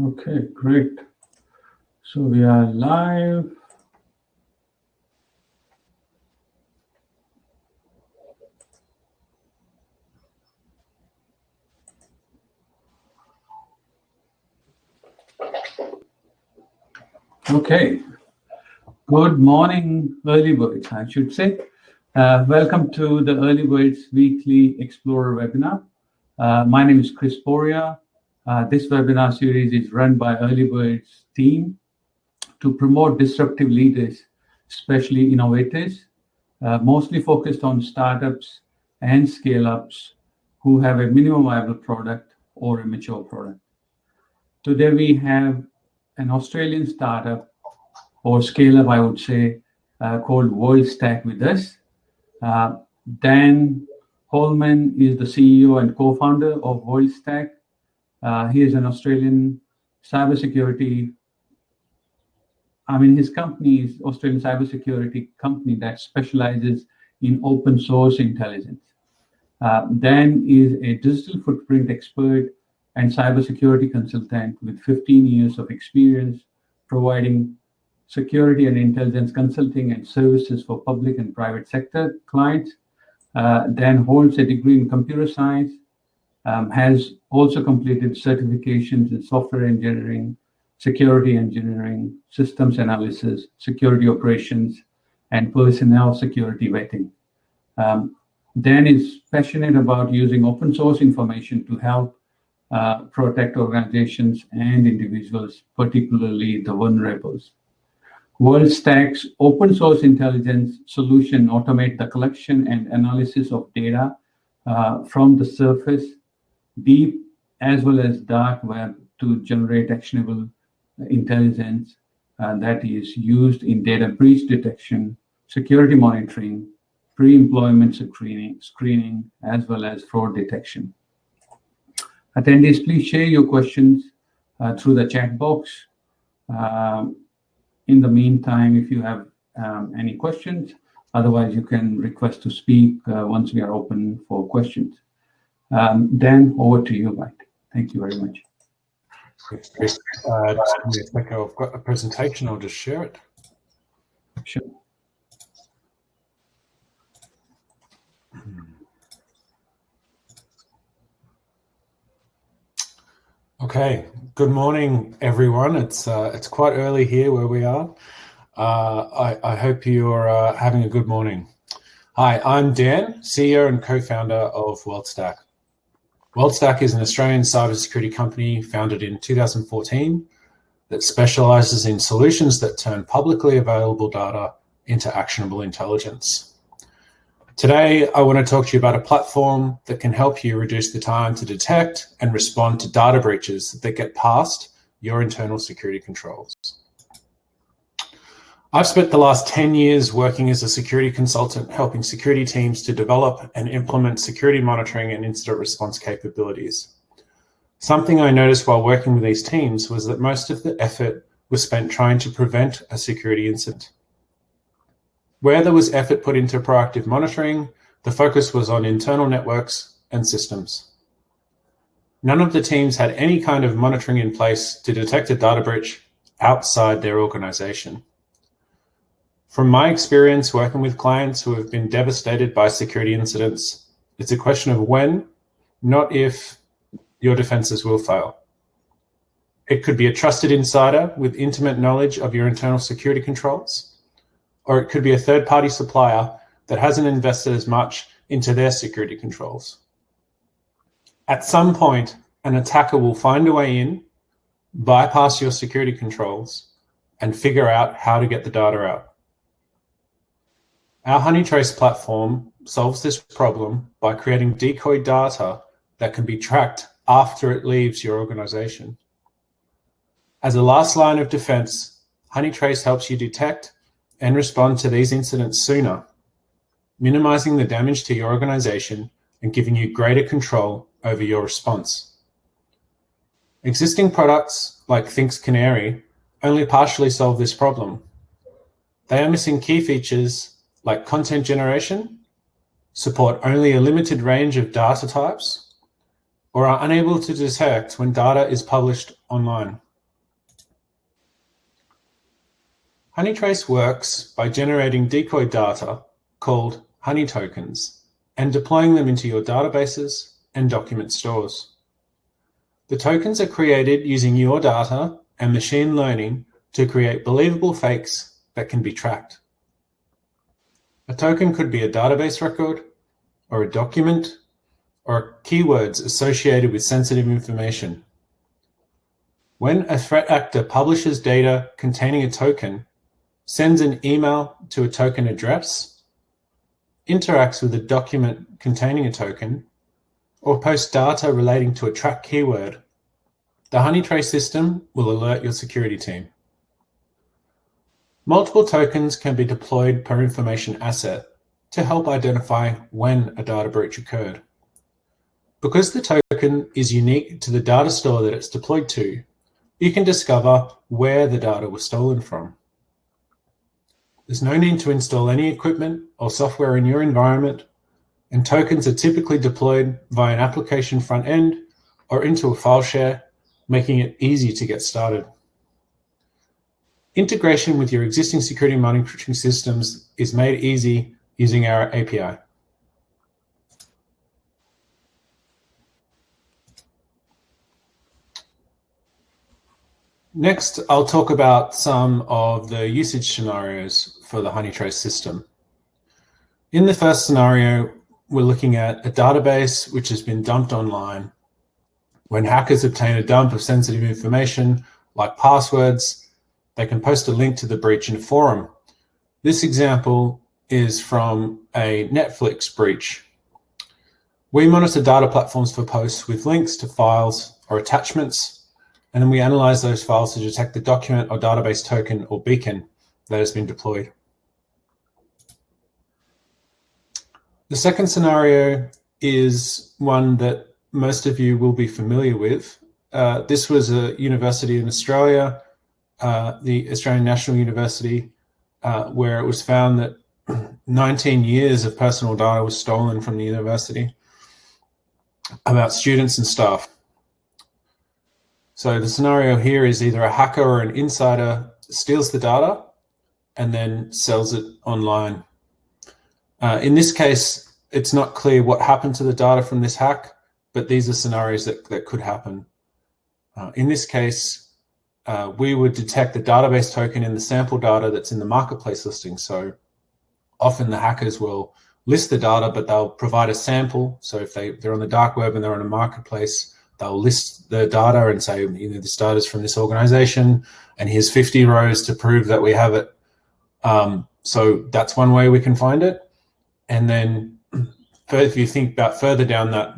Okay, great. So we are live. Okay. Good morning, early birds, I should say. Welcome to the Early Birds Weekly Explorer webinar. My name is Chris Poria. This webinar series is run by Early Birds team to promote disruptive leaders, especially innovators, mostly focused on startups and scale-ups who have a minimum viable product or a mature product. Today we have an Australian startup or scale-up, I would say, called WorldStack with us. Dan Holman is the CEO and co-founder of WorldStack. He is an Australian cybersecurity. His company is Australian cybersecurity company that specializes in open source intelligence. Dan is a digital footprint expert and cybersecurity consultant with 15 years of experience providing security and intelligence consulting and services for public and private sector clients. Dan holds a degree in computer science, has also completed certifications in software engineering, security engineering, systems analysis, security operations, and personnel security vetting. Dan is passionate about using open source information to help protect organizations and individuals, particularly the vulnerables. WorldStack's open source intelligence solution automate the collection and analysis of data from the surface, deep as well as dark web to generate actionable intelligence that is used in data breach detection, security monitoring, pre-employment screening, as well as fraud detection. Attendees, please share your questions through the chat box. In the meantime, if you have any questions, otherwise you can request to speak once we are open for questions. Dan, over to you, Mike. Thank you very much. I've got a presentation. I'll just share it. Sure. Okay. Good morning, everyone. It's quite early here where we are. I hope you're having a good morning. Hi, I'm Dan, CEO and co-founder of WorldStack. WorldStack is an Australian cybersecurity company founded in 2014 that specializes in solutions that turn publicly available data into actionable intelligence. Today, I want to talk to you about a platform that can help you reduce the time to detect and respond to data breaches that get past your internal security controls. I've spent the last 10 years working as a security consultant, helping security teams to develop and implement security monitoring and incident response capabilities. Something I noticed while working with these teams was that most of the effort was spent trying to prevent a security incident. Where there was effort put into proactive monitoring, the focus was on internal networks and systems. None of the teams had any kind of monitoring in place to detect a data breach outside their organization. From my experience working with clients who have been devastated by security incidents, it's a question of when, not if, your defenses will fail. It could be a trusted insider with intimate knowledge of your internal security controls, or it could be a third-party supplier that hasn't invested as much into their security controls. At some point, an attacker will find a way in, bypass your security controls, and figure out how to get the data out. Our HoneyTrace platform solves this problem by creating decoy data that can be tracked after it leaves your organization. As a last line of defense, HoneyTrace helps you detect and respond to these incidents sooner, minimizing the damage to your organization and giving you greater control over your response. Existing products like Think's Canary only partially solve this problem. They are missing key features like content generation, support only a limited range of data types, or are unable to detect when data is published online. Honeytrace works by generating decoy data called honey tokens and deploying them into your databases and document stores. The tokens are created using your data and machine learning to create believable fakes that can be tracked. A token could be a database record, or a document, or keywords associated with sensitive information. When a threat actor publishes data containing a token, sends an email to a token address, interacts with a document containing a token, or posts data relating to a tracked keyword, the Honeytrace system will alert your security team. Multiple tokens can be deployed per information asset to help identify when a data breach occurred. Because the token is unique to the data store that it's deployed to, you can discover where the data was stolen from. There's no need to install any equipment or software in your environment, and tokens are typically deployed via an application front end or into a file share, making it easy to get started. Integration with your existing security monitoring systems is made easy using our API. Next, I'll talk about some of the usage scenarios for the Honeytrace system. In the first scenario, we're looking at a database which has been dumped online. When hackers obtain a dump of sensitive information, like passwords, they can post a link to the breach in a forum. This example is from a Netflix breach. We monitor data platforms for posts with links to files or attachments, and then we analyze those files to detect the document or database token or beacon that has been deployed. The second scenario is one that most of you will be familiar with. This was a university in Australia, the Australian National University, where it was found that 19 years of personal data was stolen from the university about students and staff. So the scenario here is either a hacker or an insider steals the data and then sells it online. In this case, it's not clear what happened to the data from this hack, but these are scenarios that could happen. In this case, we would detect the database token in the sample data that's in the marketplace listing. So often the hackers will list the data, but they'll provide a sample. So if they're on the dark web and they're on a marketplace, they'll list the data and say, you know, this data is from this organization, and here's 50 rows to prove that we have it. So that's one way we can find it. And then if you think about further down that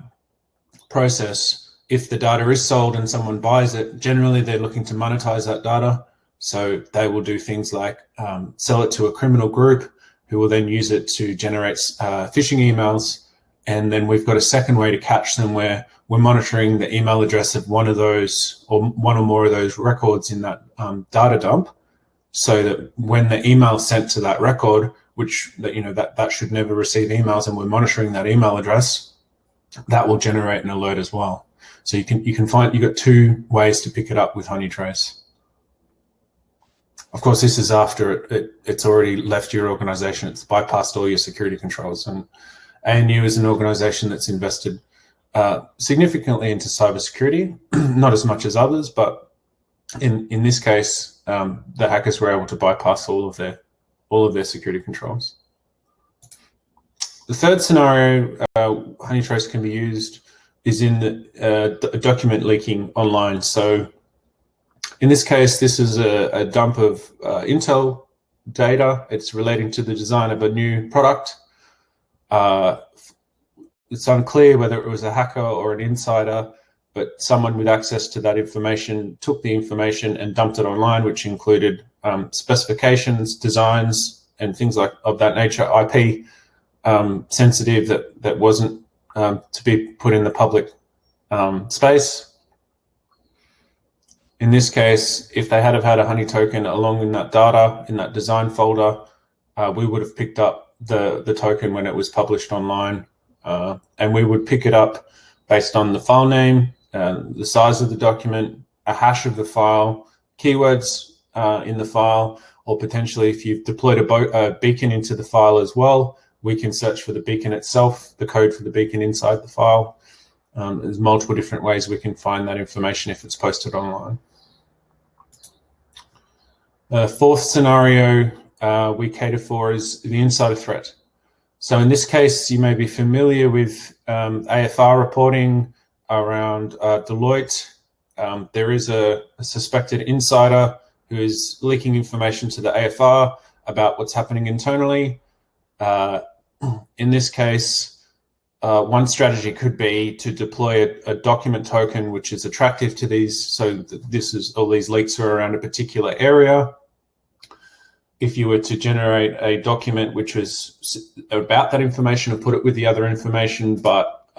process, if the data is sold and someone buys it, generally they're looking to monetize that data. So they will do things like sell it to a criminal group who will then use it to generate phishing emails. And then we've got a second way to catch them where we're monitoring the email address of one of those or one or more of those records in that data dump, so that when the email is sent to that record, which that should never receive emails, and we're monitoring that email address, that will generate an alert as well. So you've got two ways to pick it up with Honeytrace. Of course, this is after it's already left your organization. It's bypassed all your security controls. And ANU is an organization that's invested significantly into cybersecurity, not as much as others, but in this case, the hackers were able to bypass all of their security controls. The third scenario Honeytrace can be used is in the document leaking online. So in this case, this is a dump of Intel data. It's relating to the design of a new product. It's unclear whether it was a hacker or an insider, but someone with access to that information took the information and dumped it online, which included specifications, designs, and things like of that nature, IP sensitive that wasn't to be put in the public space. In this case, if they had have had a honey token along in that data, in that design folder, we would have picked up the token when it was published online. And we would pick it up based on the file name, the size of the document, a hash of the file, keywords in the file, or potentially if you've deployed a beacon into the file as well, we can search for the beacon itself, the code for the beacon inside the file. There's multiple different ways we can find that information if it's posted online. The fourth scenario we cater for is the insider threat. So in this case, you may be familiar with AFR reporting around Deloitte. There is a suspected insider who is leaking information to the AFR about what's happening internally. In this case, one strategy could be to deploy a document token which is attractive to these. So all these leaks are around a particular area. If you were to generate a document which was about that information and put it with the other information, but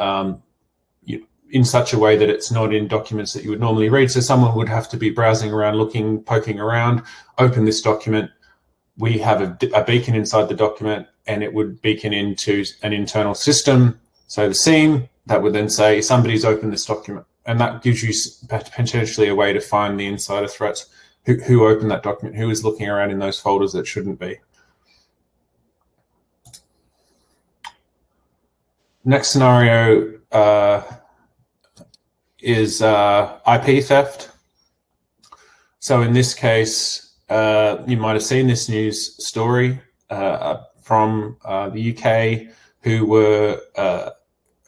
in such a way that it's not in documents that you would normally read. So someone would have to be browsing around, looking, poking around, open this document. We have a beacon inside the document, and it would beacon into an internal system. So the SIEM, that would then say somebody's opened this document. And that gives you potentially a way to find the insider threat. Who opened that document? Who is looking around in those folders that shouldn't be? Next scenario is IP theft. So in this case, you might have seen this news story from the UK, who were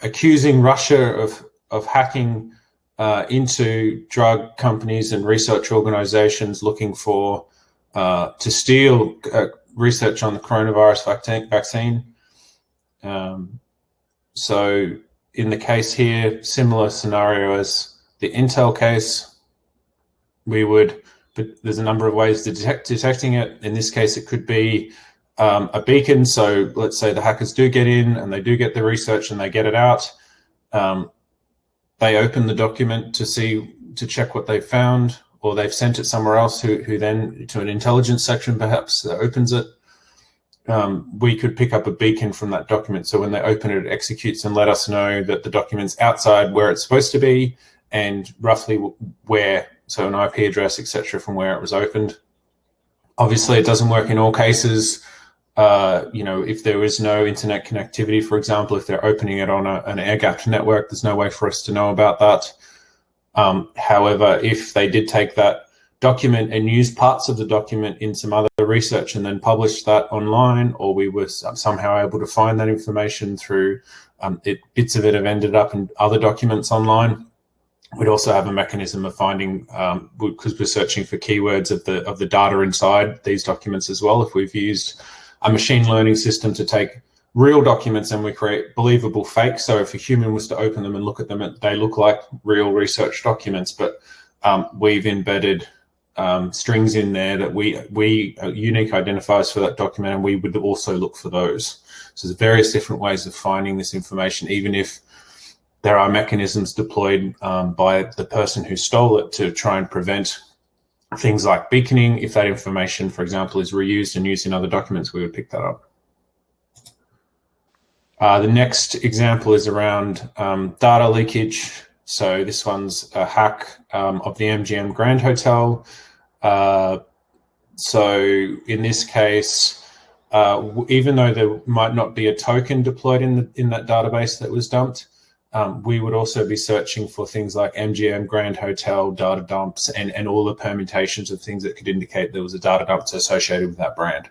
accusing Russia of hacking into drug companies and research organizations looking for to steal research on the coronavirus vaccine. So in the case here, similar scenario as the Intel case, but there's a number of ways to detecting it. In this case, it could be a beacon. So let's say the hackers do get in and they do get the research and they get it out. They open the document to check what they've found, or they've sent it somewhere else who then to an intelligence section perhaps that opens it. We could pick up a beacon from that document. So when they open it, it executes and let us know that the document's outside where it's supposed to be and roughly where, so an IP address, etc., from where it was opened. Obviously, it doesn't work in all cases. If there is no internet connectivity, for example, if they're opening it on an air-gapped network, there's no way for us to know about that. However, if they did take that document and use parts of the document in some other research and then publish that online, or we were somehow able to find that information through bits of it have ended up in other documents online, we'd also have a mechanism of finding, because we're searching for keywords of the data inside these documents as well. If we've used a machine learning system to take real documents and we create believable fakes. So if a human was to open them and look at them, they look like real research documents, but we've embedded strings in there that we unique identifiers for that document, and we would also look for those. So there's various different ways of finding this information, even if there are mechanisms deployed by the person who stole it to try and prevent things like beaconing. If that information, for example, is reused and used in other documents, we would pick that up. The next example is around data leakage. So this one's a hack of the MGM Grand Hotel. So in this case, even though there might not be a token deployed in that database that was dumped, we would also be searching for things like MGM Grand Hotel data dumps and all the permutations of things that could indicate there was a data dump associated with that brand.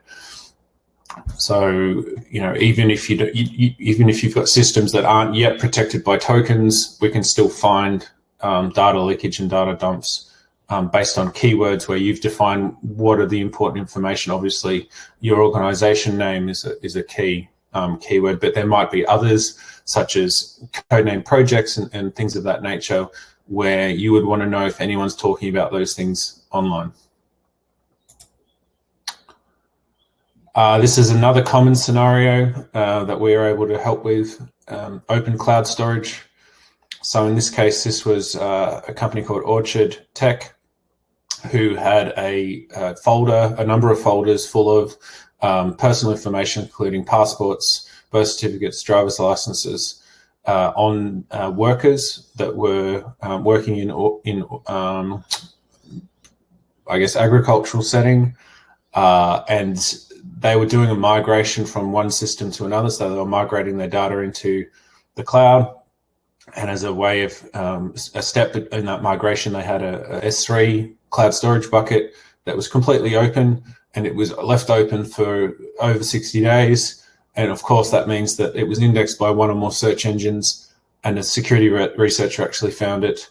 So, even if you've got systems that aren't yet protected by tokens, we can still find data leakage and data dumps based on keywords where you've defined what are the important information. Obviously, your organization name is a key keyword, but there might be others such as codename projects and things of that nature where you would want to know if anyone's talking about those things online. This is another common scenario that we are able to help with, open cloud storage. So in this case, this was a company called Orchard Tech, who had a number of folders full of personal information, including passports, birth certificates, driver's licenses, on workers that were working in I guess, agricultural setting. and they were doing a migration from one system to another. So they were migrating their data into the cloud. And as a way of a step in that migration, they had a S3 cloud storage bucket that was completely open, and it was left open for over 60 days. And of course, that means that it was indexed by one or more search engines, and a security researcher actually found it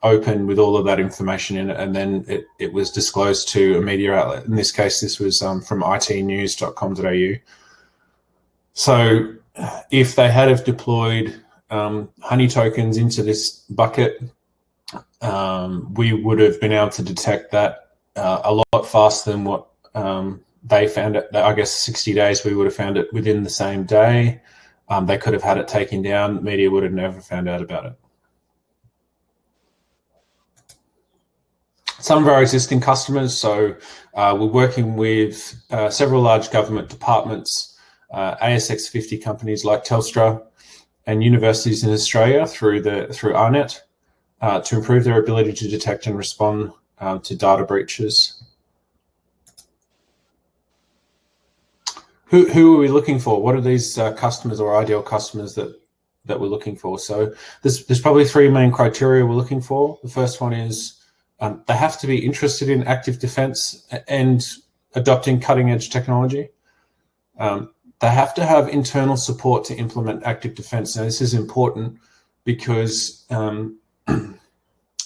open with all of that information in it, and then it was disclosed to a media outlet. In this case, this was from itnews.com.au. So if they had have deployed honey tokens into this bucket, we would have been able to detect that a lot faster than what they found it. I guess 60 days, we would have found it within the same day. They could have had it taken down. Media would have never found out about it. Some of our existing customers, so we're working with several large government departments, ASX 50 companies like Telstra, and universities in Australia through ARNet to improve their ability to detect and respond to data breaches. Who are we looking for? What are these customers or ideal customers that we're looking for? So there's probably three main criteria we're looking for. The first one is they have to be interested in active defense and adopting cutting edge technology. They have to have internal support to implement active defense. Now, this is important because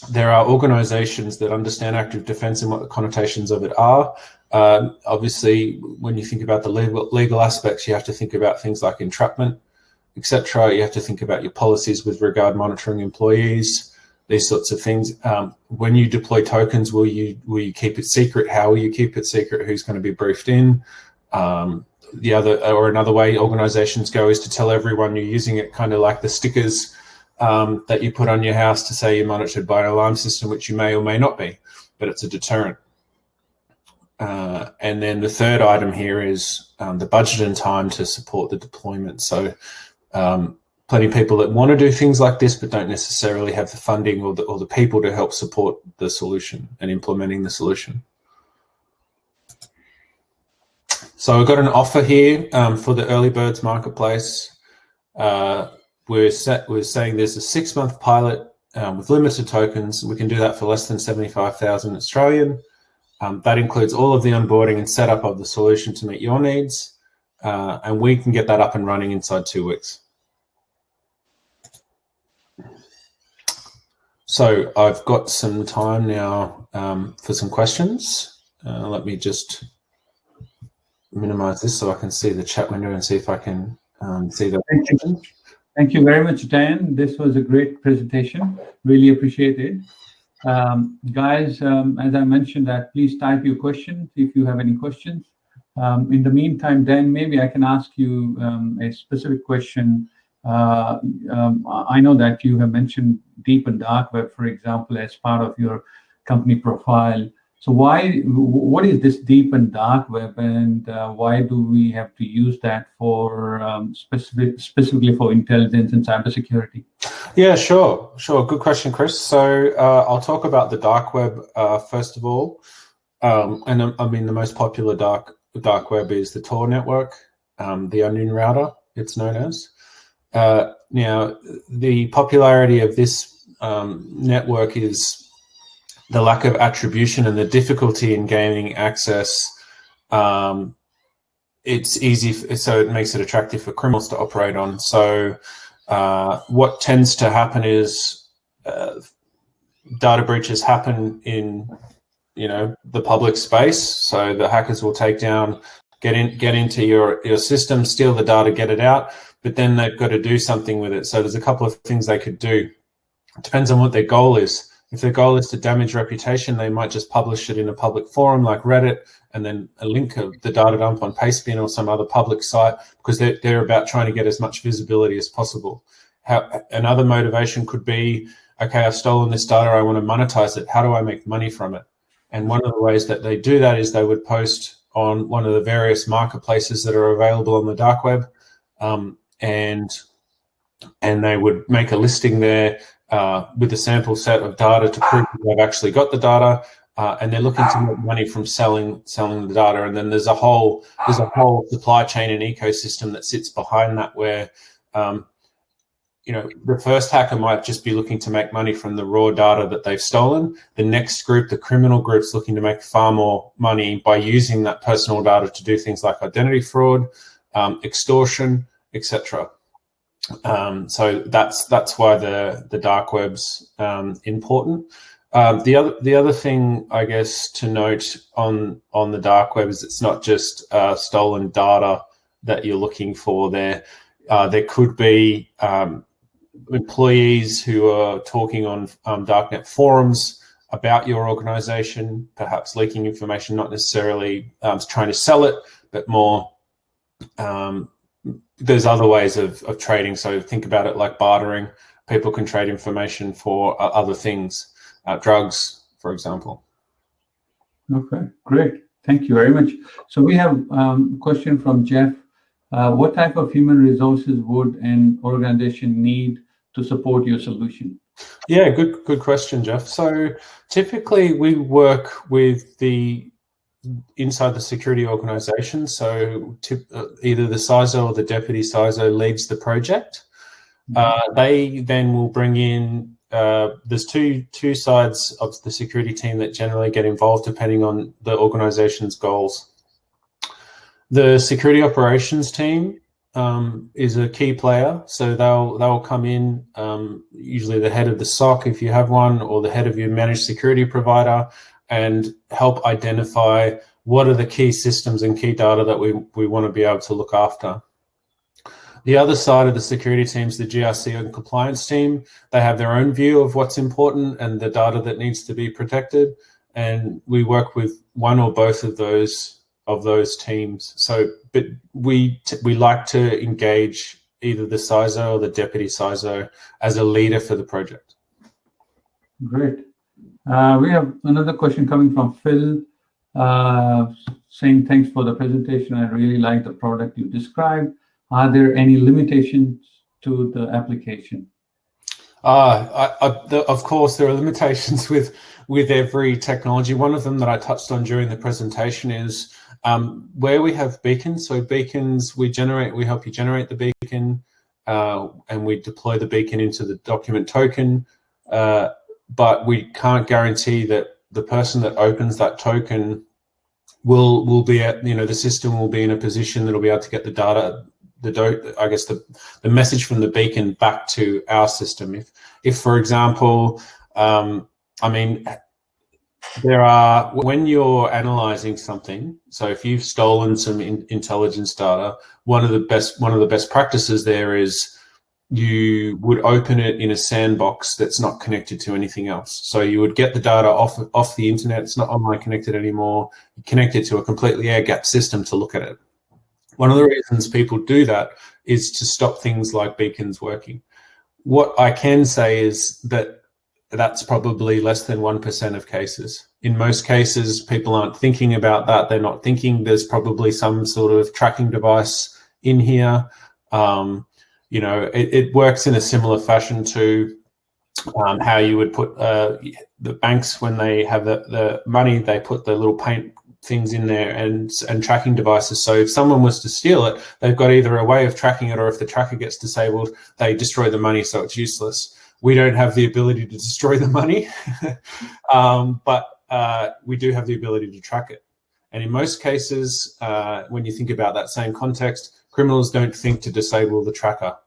there are organizations that understand active defense and what the connotations of it are. Obviously, when you think about the legal aspects, you have to think about things like entrapment, etc. You have to think about your policies with regard monitoring employees, these sorts of things. When you deploy tokens, will you keep it secret? How will you keep it secret? Who's going to be briefed in? Another way organizations go is to tell everyone you're using it, kind of like the stickers that you put on your house to say you're monitored by an alarm system, which you may or may not be, but it's a deterrent. And then the third item here is the budget and time to support the deployment. So plenty of people that want to do things like this, but don't necessarily have the funding or the people to help support the solution and implementing the solution. So we've got an offer here for the Early Birds Marketplace. We're saying there's a 6-month pilot with limited tokens. We can do that for less than 75,000 Australian. That includes all of the onboarding and setup of the solution to meet your needs. And we can get that up and running inside 2 weeks. So I've got some time now for some questions. Let me just minimize this so I can see the chat window and see if I can see the questions. Thank you very much, Dan. This was a great presentation. Really appreciate it. Guys, as I mentioned, please type your questions if you have any questions. In the meantime, Dan, maybe I can ask you a specific question. I know that you have mentioned deep and dark web, for example, as part of your company profile. So what is this deep and dark web, and why do we have to use that for specifically for intelligence and cybersecurity? Yeah, sure. Good question, Chris. So I'll talk about the dark web first of all. And I mean, the most popular dark web is the Tor network, the onion router, it's known as. Now, the popularity of this network is the lack of attribution and the difficulty in gaining access. It's easy, so it makes it attractive for criminals to operate on. So what tends to happen is data breaches happen in, the public space. So the hackers will take down, get into your system, steal the data, get it out, but then they've got to do something with it. So there's a couple of things they could do. It depends on what their goal is. If their goal is to damage reputation, they might just publish it in a public forum like Reddit, and then a link of the data dump on Pastebin or some other public site, because they're about trying to get as much visibility as possible. Another motivation could be, okay, I've stolen this data, I want to monetize it. How do I make money from it? And one of the ways that they do that is they would post on one of the various marketplaces that are available on the dark web, and they would make a listing there with a sample set of data to prove that they've actually got the data, and they're looking to make money from selling the data. And then there's a whole supply chain and ecosystem that sits behind that, where the first hacker might just be looking to make money from the raw data that they've stolen. The next group, the criminal group's looking to make far more money by using that personal data to do things like identity fraud, extortion, etc. So that's why the dark web's important. The other thing, I guess, to note on the dark web is it's not just stolen data that you're looking for there. There could be employees who are talking on darknet forums about your organization, perhaps leaking information, not necessarily trying to sell it, but more there's other ways of trading. So think about it like bartering. People can trade information for other things, drugs, for example. Okay, great. Thank you very much. So we have a question from Jeff. What type of human resources would an organization need to support your solution? Yeah, good question, Jeff. So typically we work with inside the security organization. So either the CISO or the deputy CISO leads the project. They then will bring in, there's two sides of the security team that generally get involved depending on the organization's goals. The security operations team is a key player, so they'll come in, usually the head of the SOC if you have one, or the head of your managed security provider, and help identify what are the key systems and key data that we want to be able to look after. The other side of the security team is the GRC and compliance team. They have their own view of what's important and the data that needs to be protected, and we work with one or both of those teams. So, but we like to engage either the CISO or the deputy CISO as a leader for the project. Great. We have another question coming from Phil, saying thanks for the presentation. I really like the product you described. Are there any limitations to the application? Of course, there are limitations with every technology. One of them that I touched on during the presentation is where we have beacons. So beacons, we help you generate the beacon, and we deploy the beacon into the document token. But we can't guarantee that the person that opens that token will be at, the system will be in a position that'll be able to get the data, the message from the beacon back to our system. If for example, when you're analyzing something, so if you've stolen some intelligence data, one of the best practices there is you would open it in a sandbox that's not connected to anything else. So you would get the data off the internet. It's not online connected anymore. You connect it to a completely air-gapped system to look at it. One of the reasons people do that is to stop things like beacons working. What I can say is that that's probably less than 1% of cases. In most cases, people aren't thinking about that. They're not thinking there's probably some sort of tracking device in here. It works in a similar fashion to how you would put the banks, when they have the money, they put the little paint things in there and tracking devices. So if someone was to steal it, they've got either a way of tracking it, or if the tracker gets disabled, they destroy the money, so it's useless. We don't have the ability to destroy the money, but we do have the ability to track it. And in most cases, when you think about that same context, criminals don't think to disable the tracker.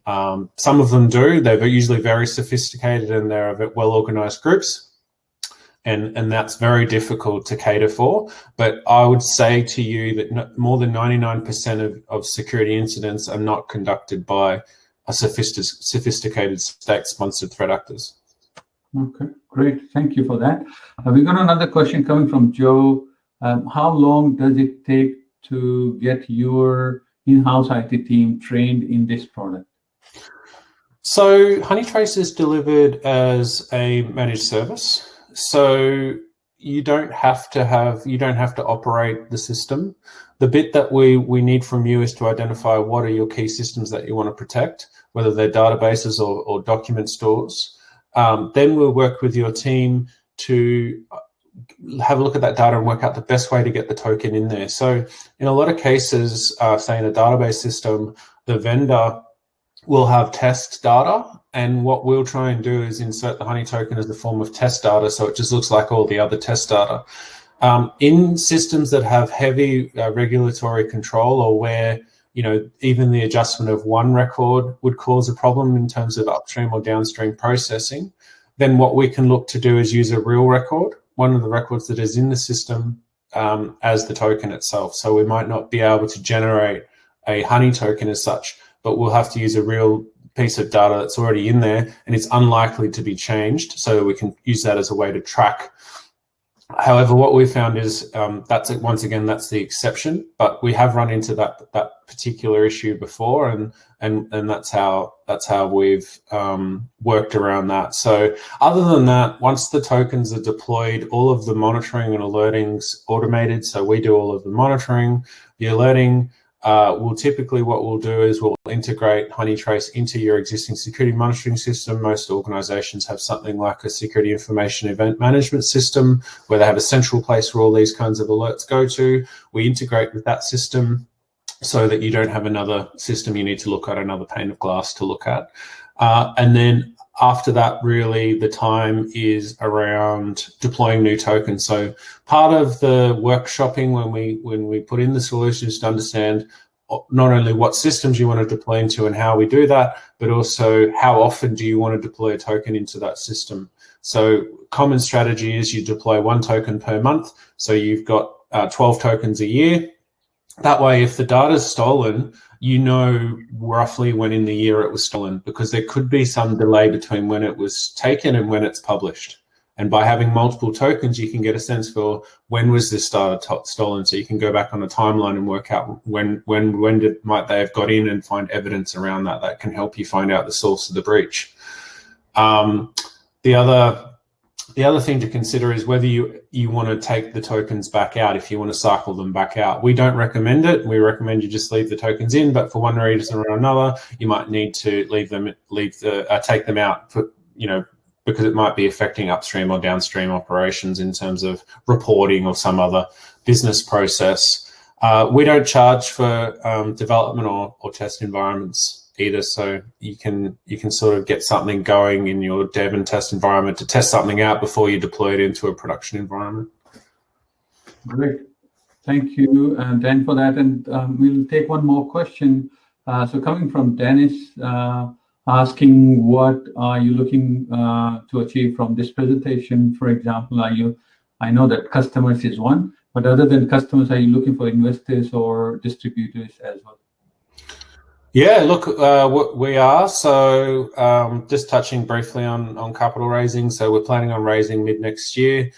Some of them do. They're usually very sophisticated and they're well-organized groups. And that's very difficult to cater for. But I would say to you that more than 99% of security incidents are not conducted by a sophisticated state-sponsored threat actors. Okay, great. Thank you for that. We got another question coming from Joe. How long does it take to get your in-house IT team trained in this product? So Honeytrace is delivered as a managed service. So you don't have to operate the system. The bit that we need from you is to identify what are your key systems that you want to protect, whether they're databases or document stores. Then we'll work with your team to have a look at that data and work out the best way to get the token in there. So in a lot of cases, say in a database system, the vendor will have test data, and what we'll try and do is insert the honey token as the form of test data, so it just looks like all the other test data. In systems that have heavy regulatory control, or where even the adjustment of one record would cause a problem in terms of upstream or downstream processing, then what we can look to do is use a real record, one of the records that is in the system, as the token itself. So we might not be able to generate a honey token as such, but we'll have to use a real piece of data that's already in there, and it's unlikely to be changed, so we can use that as a way to track. However, what we found is that's it. Once again, that's the exception, but we have run into that particular issue before, and that's how we've worked around that. So other than that, once the tokens are deployed, all of the monitoring and alerting's automated. So we do all of the monitoring, the alerting. What we'll do is we'll integrate Honeytrace into your existing security monitoring system. Most organizations have something like a security information event management system where they have a central place where all these kinds of alerts go to. We integrate with that system so that you don't have another system you need to look at, another pane of glass to look at. And then after that, really, the time is around deploying new tokens. So part of the workshopping when we put in the solutions to understand not only what systems you want to deploy into and how we do that, but also how often do you want to deploy a token into that system. So common strategy is you deploy 1 token per month. So you've got 12 tokens a year. That way, if the data is stolen, you know roughly when in the year it was stolen, because there could be some delay between when it was taken and when it's published. And by having multiple tokens, you can get a sense for when was this data stolen. So you can go back on a timeline and work out when might they have got in, and find evidence around that. That can help you find out the source of the breach. The other thing to consider is whether you want to take the tokens back out, if you want to cycle them back out. We don't recommend it. We recommend you just leave the tokens in, but for one reason or another, you might need to take them out, because it might be affecting upstream or downstream operations in terms of reporting or some other business process. We don't charge for development or test environments either, so you can sort of get something going in your dev and test environment to test something out before you deploy it into a production environment. Great, thank you, Dan, for that. And we'll take one more question. So coming from Dennis, asking what are you looking to achieve from this presentation? For example, I know that customers is one, but other than customers, are you looking for investors or distributors as well? Yeah, look, we are. So just touching briefly on capital raising. So we're planning on raising mid next year,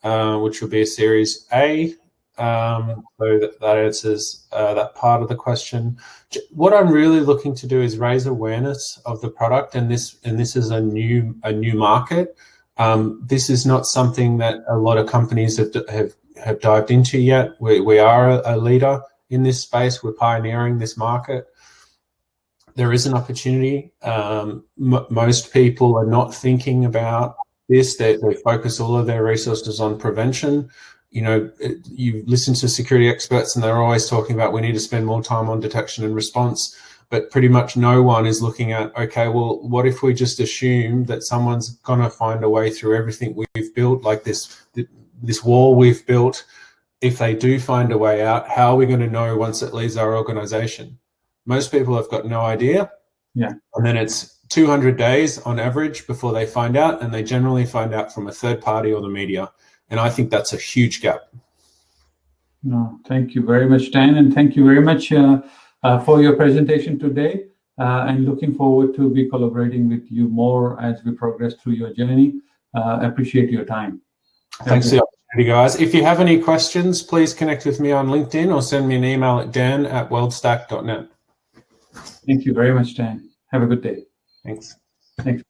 which will be a Series A. So that answers that part of the question. What I'm really looking to do is raise awareness of the product, and this is a new market. This is not something that a lot of companies have dived into yet. We are a leader in this space. We're pioneering this market. There is an opportunity. Most people are not thinking about this. They focus all of their resources on prevention. You listen to security experts and they're always talking about we need to spend more time on detection and response, but pretty much no one is looking at, okay, well, what if we just assume that someone's going to find a way through everything we've built, like this wall we've built? If they do find a way out, how are we going to know once it leaves our organization? Most people have got no idea. Yeah. And then it's 200 days on average before they find out, and they generally find out from a third party or the media. And I think that's a huge gap. No, thank you very much, Dan, and thank you very much for your presentation today. And looking forward to be collaborating with you more as we progress through your journey. Appreciate your time. Thanks for the opportunity, guys. If you have any questions, please connect with me on LinkedIn or send me an email at dan@worldstack.net. Thank you very much, Dan. Have a good day. Thanks. Thanks.